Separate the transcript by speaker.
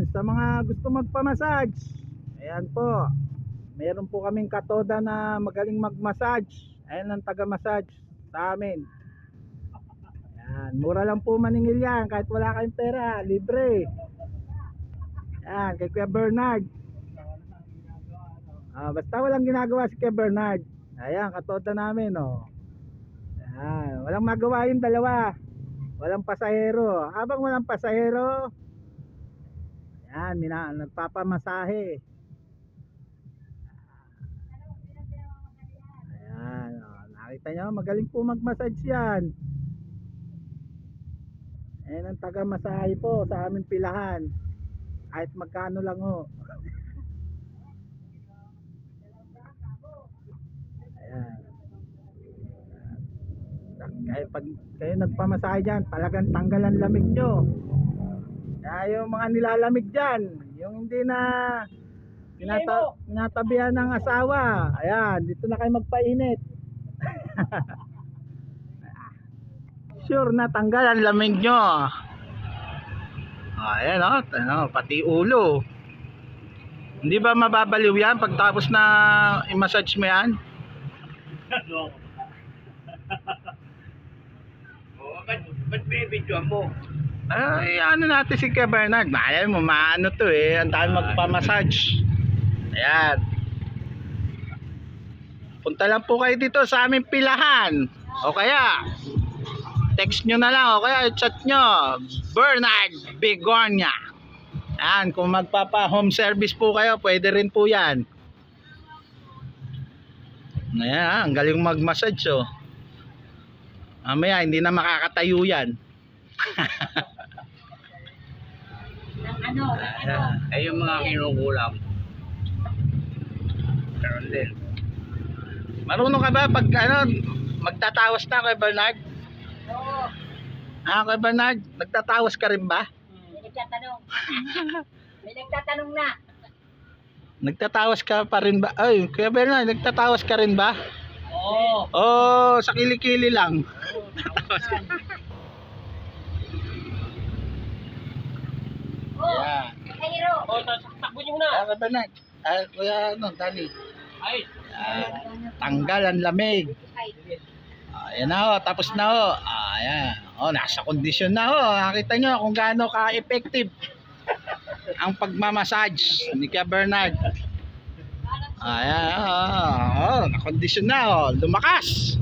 Speaker 1: Ayan, sa mga gusto magpa-massage, ayan po, meron po kaming katoda na magaling mag-massage. Ayan ang taga-massage sa amin. Ayan, mura lang po maningil yan kahit wala kayong pera, libre. Ayan, kay Kuya Bernard. Basta walang ginagawa si Kuya Bernard. Ayan, katoda namin, oh. Ayan, walang magawa yung dalawa. Walang pasahero. Habang walang pasahero, ayan, nagpapamasahe. Ayan, oh, nakita nyo, magaling po mag-massage yan. Ayan ang taga-masahe po sa aming pilahan. Kahit magkano lang ho. Ayan. Kaya pag kayo nagpamasahe dyan, talagang tanggalan lamig nyo. Kaya yung mga nilalamig dyan, yung hindi na tinatabihan ng asawa, ayan, dito na kayo magpainit. Sure na tanggal ang lamig nyo. Ayan o, pati ulo. Hindi ba mababaliw yan pagtapos na i-massage mo yan?
Speaker 2: Ba't may video mo?
Speaker 1: Ay, ano natin si Kuya Bernard, malay mo, maano to eh, ang dami magpa-massage. Ayan. Punta lang po kayo dito sa aming pilahan. O kaya, text nyo na lang, o kaya chat nyo, Bernard Bigornia. Ayan, kung magpapa-home service po kayo, pwede rin po yan. Ayan, ang galing mag-massage oh. Mamaya, hindi na makakatayo yan.
Speaker 2: Ay yung mga kinukulam. Meron din.
Speaker 1: Marunong ka ba pag magtatawas na kay Bernard?
Speaker 3: Oo.
Speaker 1: Kay Bernard, nagtatawas ka rin ba?
Speaker 3: May nagtatanong. May nagtatanong na.
Speaker 1: Nagtatawas ka pa rin ba? Ay, Kuya Bernard, nagtatawas ka rin ba?
Speaker 2: Oo.
Speaker 1: Oh, sa kilikili lang.
Speaker 3: Oo.
Speaker 1: Ayan.
Speaker 3: Kahiro.
Speaker 2: O, takbo nyo muna.
Speaker 1: Kuya Bernard, Kuya Dani.
Speaker 2: Ay.
Speaker 1: Tanggal ang lamig. Ayan na tapos na ayan. Nasa kondisyon na Nakita nyo kung gaano ka-effective ang pagmamassage ni Kuya Bernard. Ayan, na kondisyon na lumakas.